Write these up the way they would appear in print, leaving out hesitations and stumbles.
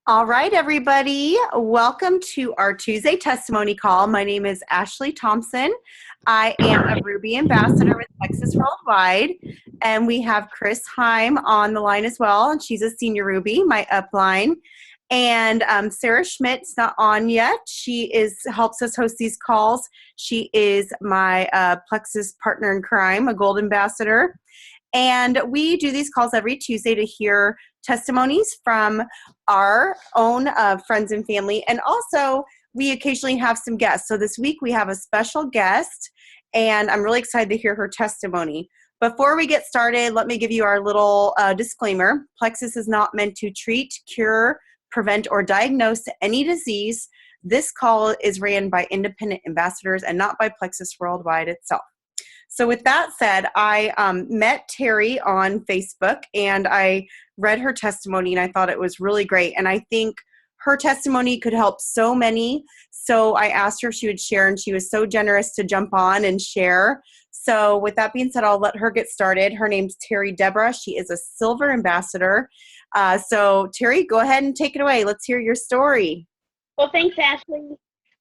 All right, everybody. Welcome to our Tuesday testimony call. My name is Ashley Thompson. I am a Ruby ambassador with Plexus Worldwide, and we have Chris Heim on the line as well, and she's a senior Ruby, my upline. And Sarah Schmidt's not on yet. She helps us host these calls. She is my Plexus partner in crime, a gold ambassador. And we do these calls every Tuesday to hear testimonies from our own friends and family. And also, we occasionally have some guests. So this week we have a special guest, and I'm really excited to hear her testimony. Before we get started, let me give you our little disclaimer. Plexus is not meant to treat, cure, prevent, or diagnose any disease. This call is ran by independent ambassadors and not by Plexus Worldwide itself. So with that said, I met Terri on Facebook, and I read her testimony, and I thought it was really great. And I think her testimony could help so many. So I asked her if she would share, and she was so generous to jump on and share. So with that being said, I'll let her get started. Her name's Terri Deborah. She is a silver ambassador. So Terri, go ahead and take it away. Let's hear your story. Well, thanks, Ashley.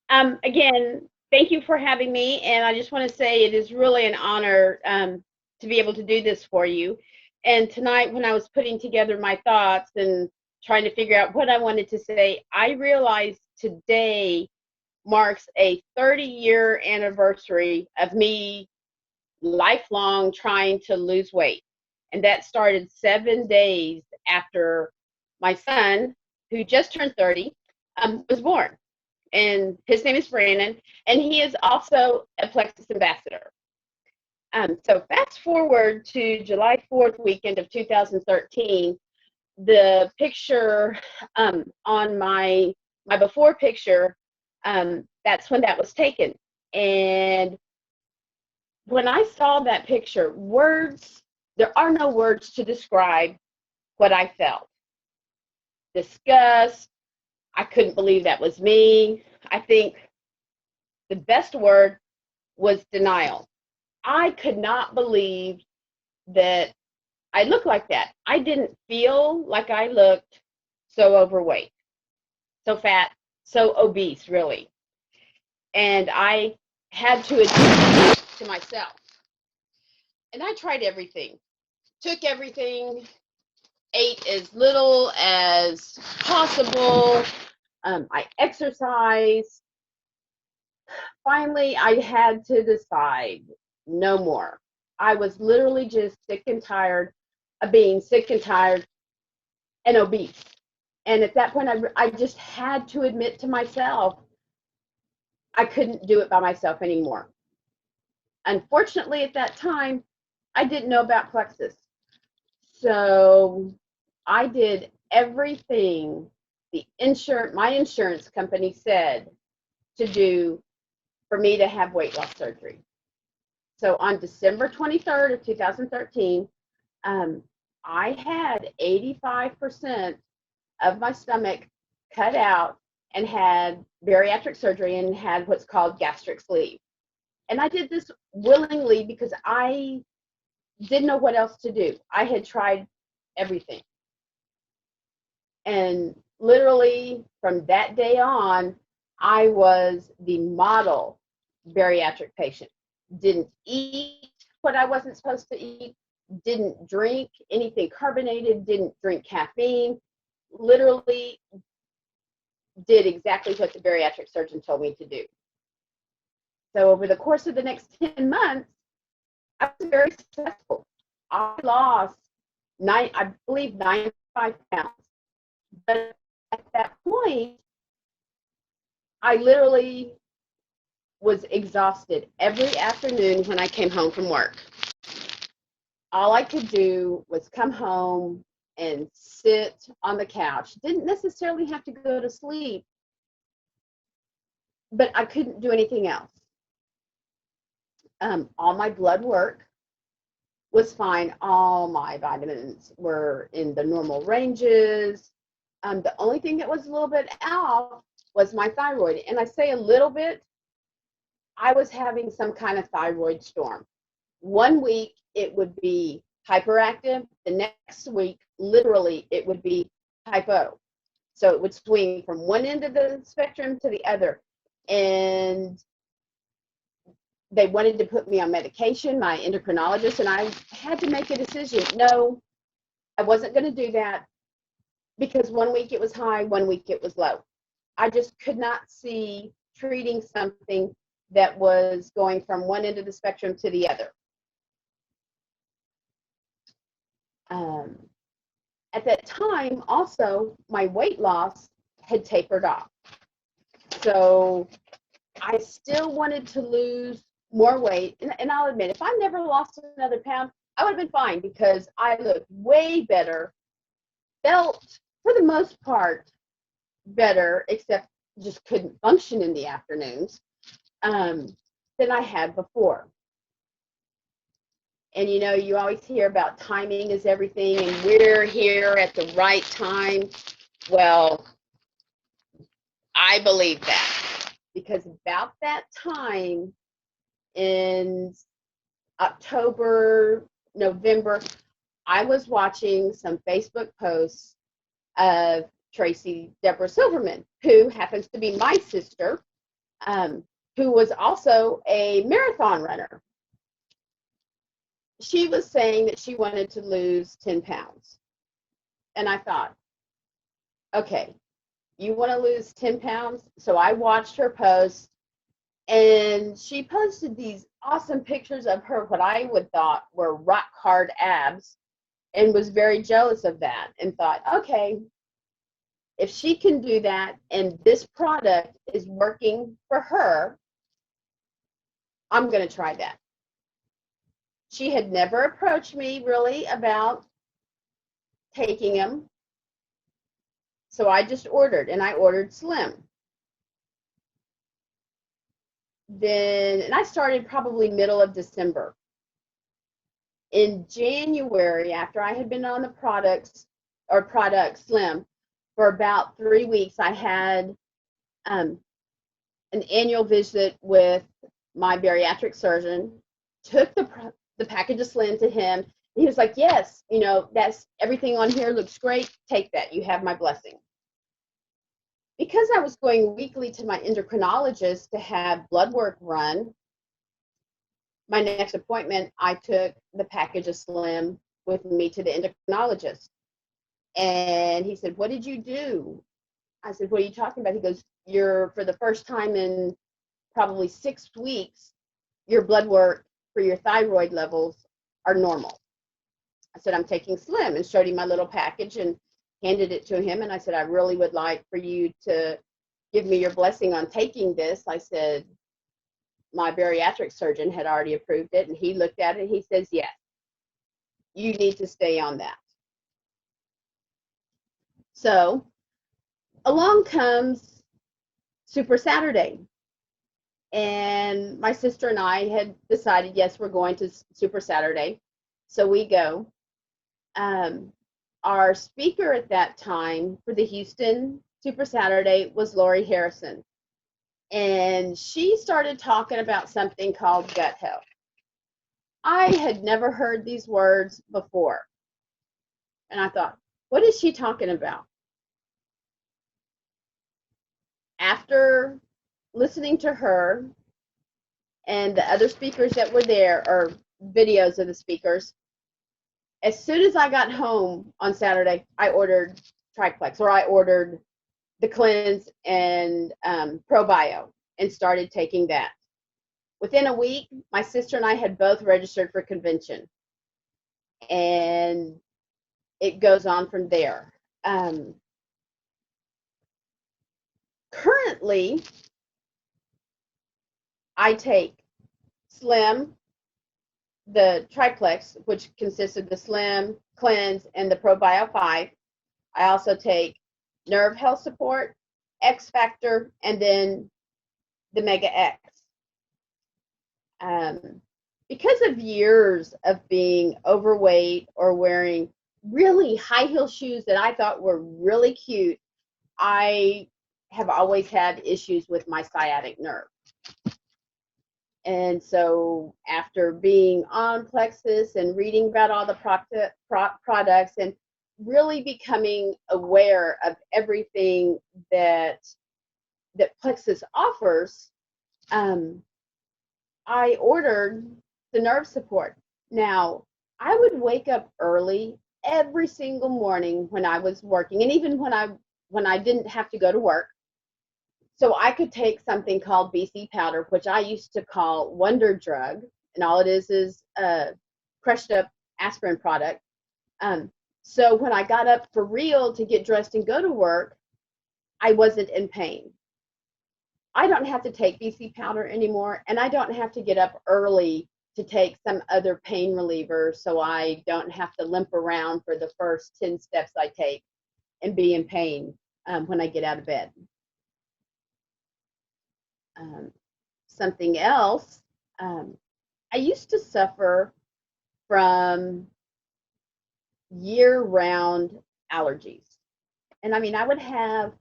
Again, thank you for having me, and I just want to say it is really an honor to be able to do this for you. And tonight, when I was putting together my thoughts and trying to figure out what I wanted to say, I realized today marks a 30-year anniversary of me lifelong trying to lose weight. And that started 7 days after my son, who just turned 30, was born. And his name is Brandon, and he is also a Plexus ambassador. So fast forward to July 4th weekend of 2013, the picture on my before picture, that's when that was taken. And when I saw that picture, there are no words to describe what I felt. Disgust. I couldn't believe that was me. I think the best word was denial. I could not believe that I looked like that. I didn't feel like I looked so overweight, so fat, so obese, really. And I had to admit to myself. And I tried everything, took everything, ate as little as possible. I exercised. Finally, I had to decide no more. I was literally just sick and tired of being sick and tired and obese. And at that point, I just had to admit to myself I couldn't do it by myself anymore. Unfortunately, at that time, I didn't know about Plexus. So I did everything my insurance company said to do for me to have weight loss surgery. So on December 23rd of 2013, I had 85% of my stomach cut out and had bariatric surgery and had what's called gastric sleeve. And I did this willingly because I didn't know what else to do. I had tried everything. And literally from that day on, I was the model bariatric patient. Didn't eat what I wasn't supposed to eat, didn't drink anything carbonated, didn't drink caffeine, literally did exactly what the bariatric surgeon told me to do. So over the course of the next 10 months, I was very successful. I lost, I believe, 95 pounds. But at that point, I literally was exhausted every afternoon when I came home from work. All I could do was come home and sit on the couch. Didn't necessarily have to go to sleep, but I couldn't do anything else. All my blood work was fine. All my vitamins were in the normal ranges. The only thing that was a little bit off was my thyroid. And I say a little bit, I was having some kind of thyroid storm. 1 week, it would be hyperactive. The next week, literally, it would be hypo. So it would swing from one end of the spectrum to the other. And they wanted to put me on medication, my endocrinologist, and I had to make a decision. No, I wasn't going to do that, because 1 week it was high, 1 week it was low. I just could not see treating something that was going from one end of the spectrum to the other. At that time, also, my weight loss had tapered off. So I still wanted to lose more weight. And I'll admit, if I never lost another pound, I would have been fine, because I looked way better, felt, for the most part, better, except just couldn't function in the afternoons, than I had before. And you know, you always hear about timing is everything, and we're here at the right time. Well, I believe that, because about that time in October, November, I was watching some Facebook posts of Terri Deborah Silverman, who happens to be my sister, who was also a marathon runner. She was saying that she wanted to lose 10 pounds. And I thought, okay, you want to lose 10 pounds? So I watched her post, and she posted these awesome pictures of her, what I would thought were rock hard abs, and was very jealous of that, and thought, okay, if she can do that and this product is working for her, I'm going to try that. She had never approached me really about taking them. So I just ordered, and I ordered Slim. Then, and I started probably middle of December. In January, after I had been on the product Slim for about 3 weeks, I had an annual visit with my bariatric surgeon, took the package of Slim to him. He was like, yes, you know, that's everything on here looks great. Take that. You have my blessing. Because I was going weekly to my endocrinologist to have blood work run, my next appointment, I took the package of Slim with me to the endocrinologist. And he said, what did you do? I said, what are you talking about? He goes, you're, for the first time in probably 6 weeks, your blood work for your thyroid levels are normal. I said, I'm taking Slim, and showed him my little package and handed it to him. And I said, I really would like for you to give me your blessing on taking this. I said, my bariatric surgeon had already approved it, and he looked at it and he says, yes, you need to stay on that. So along comes Super Saturday. And my sister and I had decided, yes, we're going to Super Saturday. So we go. Our speaker at that time for the Houston Super Saturday was Lori Harrison. And she started talking about something called gut health. I had never heard these words before. And I thought, what is she talking about? After listening to her and the other speakers that were there, or videos of the speakers, as soon as I got home on Saturday, I ordered Triplex, or I ordered the Cleanse and ProBio, and started taking that. Within a week, my sister and I had both registered for convention, and it goes on from there. Currently, I take Slim, the Triplex, which consists of the Slim, Cleanse, and the ProBio 5. I also take Nerve Health Support, X Factor, and then the Mega X. Because of years of being overweight or wearing really high heel shoes that I thought were really cute, I have always had issues with my sciatic nerve. And so after being on Plexus and reading about all the products, and really becoming aware of everything that Plexus offers, I ordered the nerve support. Now, I would wake up early every single morning when I was working, and even when I didn't have to go to work. So I could take something called BC powder, which I used to call Wonder Drug, and all it is a crushed up aspirin product. So when I got up for real to get dressed and go to work, I wasn't in pain. I don't have to take BC powder anymore, and I don't have to get up early to take some other pain reliever, so I don't have to limp around for the first 10 steps I take and be in pain when I get out of bed. Something else, I used to suffer from year-round allergies. And I mean, I would have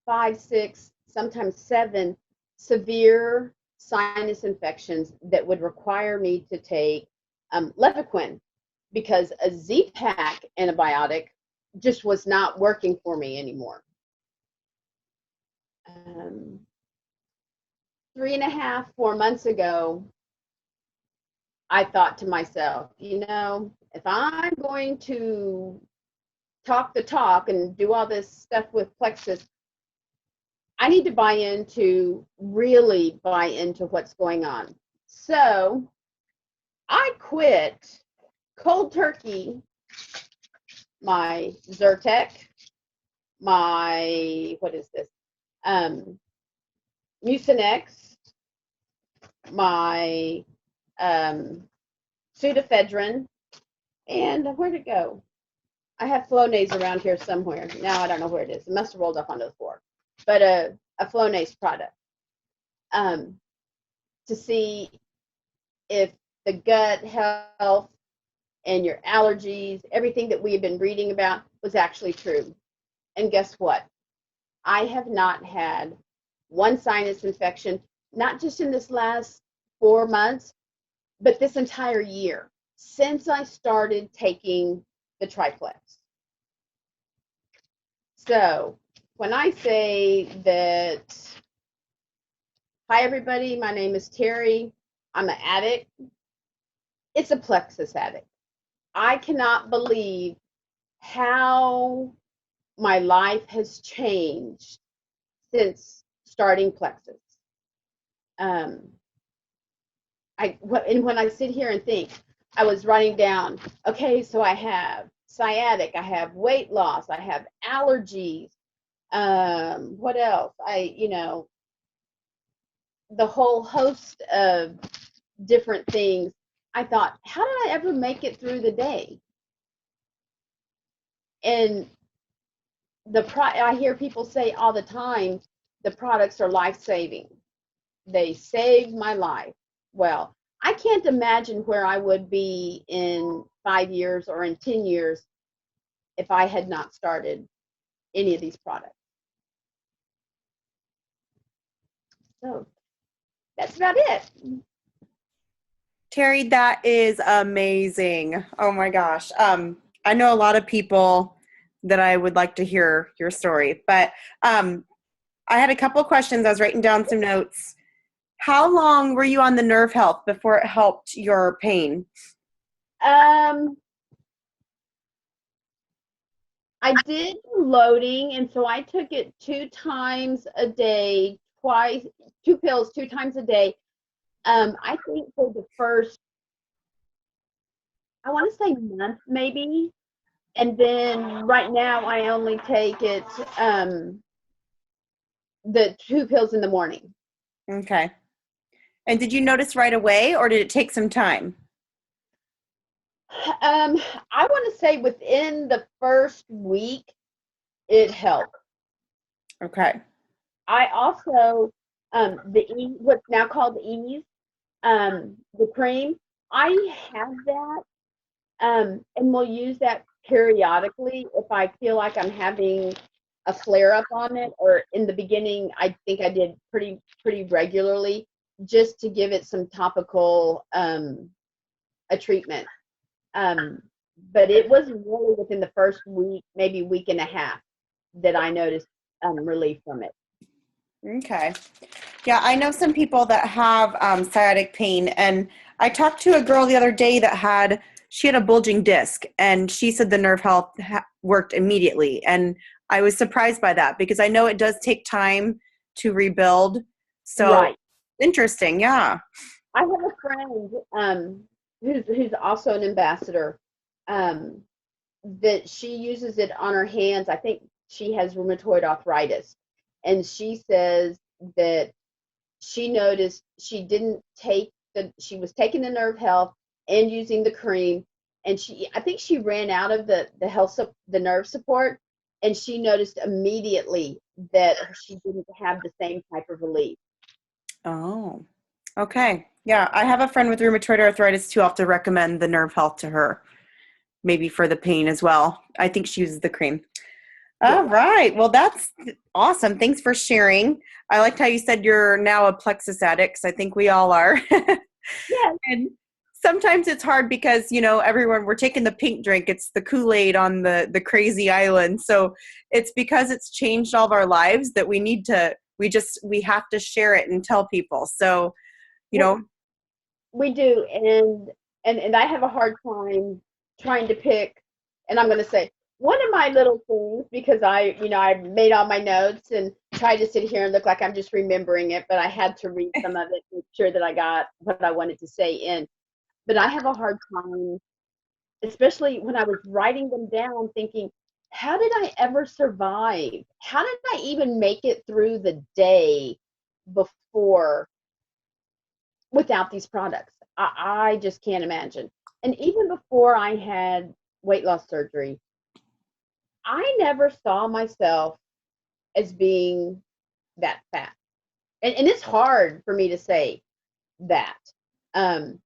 5, 6, sometimes 7 severe sinus infections that would require me to take Levaquin, because a Z-Pak antibiotic just was not working for me anymore. 3.5, 4 months ago, I thought to myself, you know, if I'm going to talk the talk and do all this stuff with Plexus, I need to really buy into what's going on. So I quit cold turkey my Zyrtec, my, what is this, Mucinex, my pseudoephedrine, and where'd it go? I have Flonase around here somewhere. Now I don't know where it is. It must have rolled up onto the floor. But a Flonase product to see if the gut health and your allergies, everything that we have been reading about was actually true. And guess what? I have not had one sinus infection, not just in this last 4 months, but this entire year since I started taking the triplex. So when I say that, hi everybody, my name is Terry, I'm an addict, it's a Plexus addict. I cannot believe how my life has changed since starting Plexus. And when I sit here and think, I was writing down, okay, so I have sciatic, I have weight loss, I have allergies, what else? The whole host of different things. I thought, how did I ever make it through the day? And I hear people say all the time, the products are life-saving. They saved my life. Well, I can't imagine where I would be in 5 years or in 10 years if I had not started any of these products. So that's about it. Terri, that is amazing. Oh my gosh. I know a lot of people that I would like to hear your story, but I had a couple of questions. I was writing down some notes. How long were you on the nerve health before it helped your pain? I did loading, and so I took it 2 times a day, 2 pills 2 times a day. I think for the first, I want to say month maybe, and then right now I only take it the 2 pills in the morning. Okay. And did you notice right away, or did it take some time? I want to say within the first week, it helped. Okay. I also, what's now called the Ease, the cream, I have that, and we'll use that periodically if I feel like I'm having a flare up on it, or in the beginning, I think I did pretty regularly, just to give it some topical, a treatment. but it was really within the first week, maybe week and a half, that I noticed relief from it. Okay. Yeah, I know some people that have sciatic pain, and I talked to a girl the other day that she had a bulging disc, and she said the nerve health worked immediately, and I was surprised by that because I know it does take time to rebuild. So Right. interesting, yeah. I have a friend who's also an ambassador, um, that she uses it on her hands. I think she has rheumatoid arthritis, and she says that she noticed she was taking the nerve health and using the cream, and I think she ran out of the nerve support, and she noticed immediately that she didn't have the same type of relief. Oh, okay. Yeah, I have a friend with rheumatoid arthritis too. I'll have to recommend the nerve health to her, maybe for the pain as well. I think she uses the cream. Yeah. All right. Well, that's awesome. Thanks for sharing. I liked how you said you're now a Plexus addict, 'cause I think we all are. Yeah. And sometimes it's hard because, everyone, we're taking the pink drink. It's the Kool-Aid on the crazy island. So it's because it's changed all of our lives that we have to share it and tell people. So, Well, we do, and I have a hard time trying to pick. And I'm going to say one of my little things, because I made all my notes and tried to sit here and look like I'm just remembering it, but I had to read some of it to make sure that I got what I wanted to say in. But I have a hard time, especially when I was writing them down, thinking, how did I ever survive? How did I even make it through the day before without these products? I just can't imagine. And even before I had weight loss surgery, I never saw myself as being that fat. And it's hard for me to say that. Um,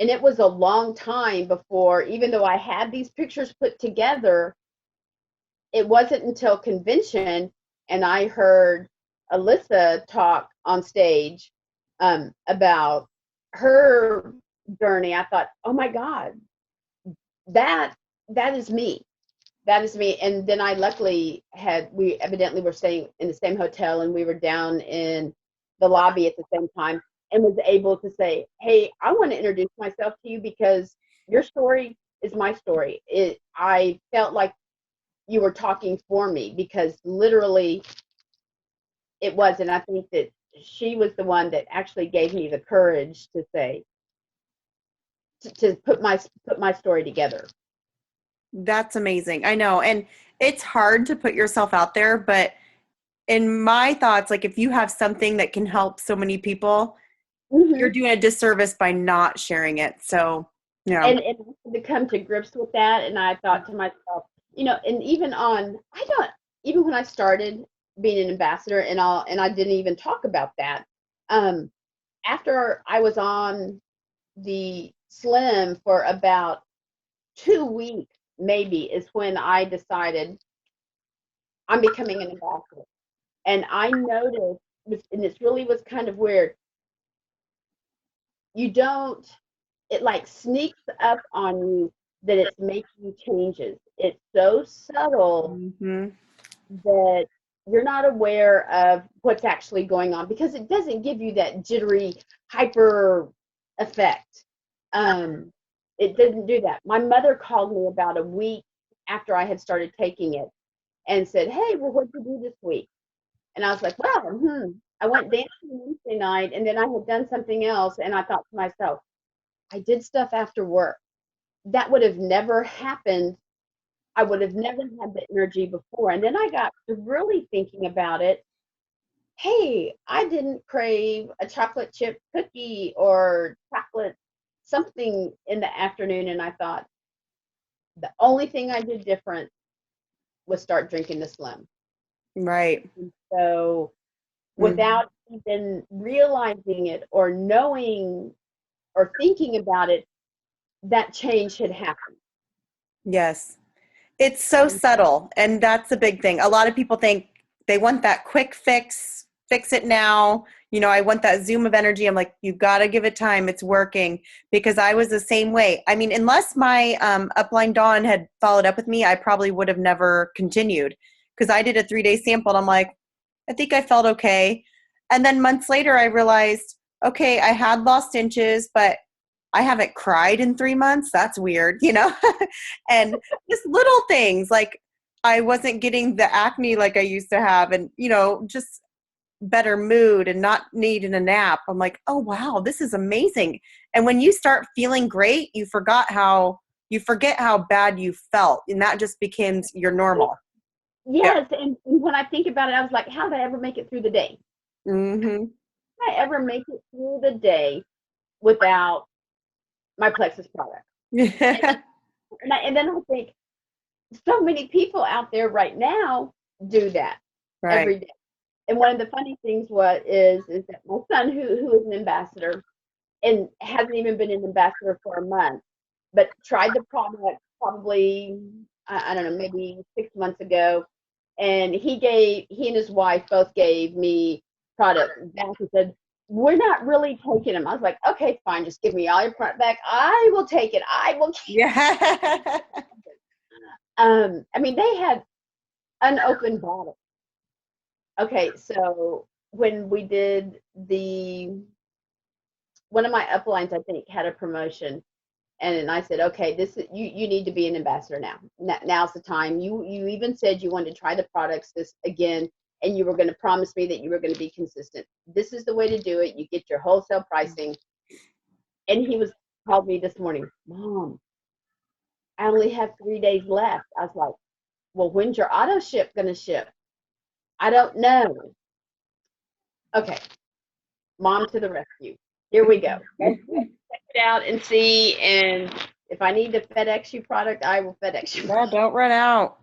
and it was a long time before, even though I had these pictures put together, it wasn't until convention and I heard Alyssa talk on stage about her journey. I thought, oh my God, that that is me. That is me. And then I luckily we evidently were staying in the same hotel, and we were down in the lobby at the same time, and was able to say, hey, I want to introduce myself to you because your story is my story. I felt like you were talking for me, because literally it was. And I think that she was the one that actually gave me the courage to say, to put my story together. That's amazing. I know. And it's hard to put yourself out there, but in my thoughts, like if you have something that can help so many people, you're Mm-hmm. doing a disservice by not sharing it. So, yeah. And I had to come to grips with that. And I thought to myself, and even when I started being an ambassador, and I didn't even talk about that. Um, After I was on the Slim for about 2 weeks, maybe, is when I decided I'm becoming an ambassador. And I noticed, and this really was kind of weird, you don't, it like sneaks up on you that it's making changes. It's so subtle Mm-hmm. that you're not aware of what's actually going on, because it doesn't give you that jittery, hyper effect. Um, it didn't do that. My mother called me about a week after I had started taking it and said, hey, well, what'd you do this week? And I was like, well, I went dancing Wednesday night, and then I had done something else. And I thought to myself, I did stuff after work. That would have never happened. I would have never had the energy before. And then I got to really thinking about it. Hey, I didn't crave a chocolate chip cookie or chocolate something in the afternoon. And I thought the only thing I did different was start drinking the Slim. Right. And so Mm-hmm. without even realizing it or knowing or thinking about it, that change had happened. Yes. It's so subtle, and that's the big thing. A lot of people think they want that quick fix fix it now. I want that zoom of energy. I'm like, you got to give it time. It's working, because I was the same way. I mean, unless my upline Dawn had followed up with me, I probably would have never continued, because I did a 3-day sample and I'm like, I think I felt okay. And then months later, I realized, okay, I had lost inches, but I haven't cried in 3 months. That's weird, and just little things like I wasn't getting the acne like I used to have, and, just better mood and not needing a nap. I'm like, oh, wow, this is amazing. And when you start feeling great, you forget how bad you felt. And that just becomes your normal. Yes. Yeah. And when I think about it, I was like, how did I ever make it through the day? Mm-hmm. Did I ever make it through the day without my Plexus product? And then I think so many people out there right now do that every day. And one of the funny things is that my son, who is an ambassador and hasn't even been an ambassador for a month, but tried the product probably, I don't know, maybe 6 months ago. And he and his wife both gave me product back and said, we're not really taking them. I was like, okay, fine, just give me all your product back. I will take it. I will keep it. I mean, they had unopened bottles. Okay, so when we did one of my uplines, I think, had a promotion, and I said, okay, you need to be an ambassador now. Now's the time. You even said you wanted to try the products this again, and you were going to promise me that you were going to be consistent. This is the way to do it. You get your wholesale pricing. And he called me this morning, Mom, I only have 3 days left. I was like, well, when's your auto ship going to ship? I don't know. Okay, Mom to the rescue. Here we go. Check it out and see. And if I need to FedEx you product, I will FedEx you. Yeah, don't run out.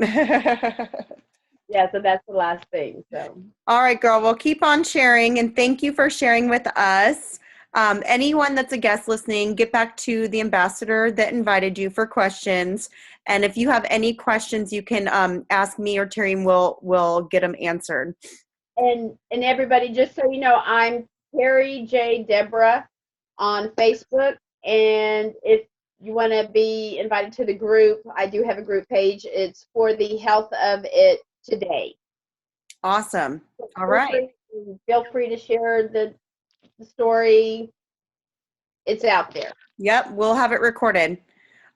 Yeah, so that's the last thing. So. All right, girl. Well, keep on sharing, and thank you for sharing with us. Anyone that's a guest listening, get back to the ambassador that invited you for questions. And if you have any questions, you can ask me or Terri, and we'll get them answered. And everybody, just so you know, I'm Terri J. Deborah on Facebook. And if you want to be invited to the group, I do have a group page. It's for the health of it today. Awesome. All right. Feel free to share the story. It's out there. Yep, we'll have it recorded.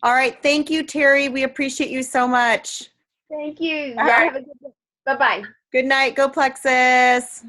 All right. Thank you, Terri. We appreciate you so much. Thank you. Y'all have a good day. Bye-bye. Good night. Go Plexus.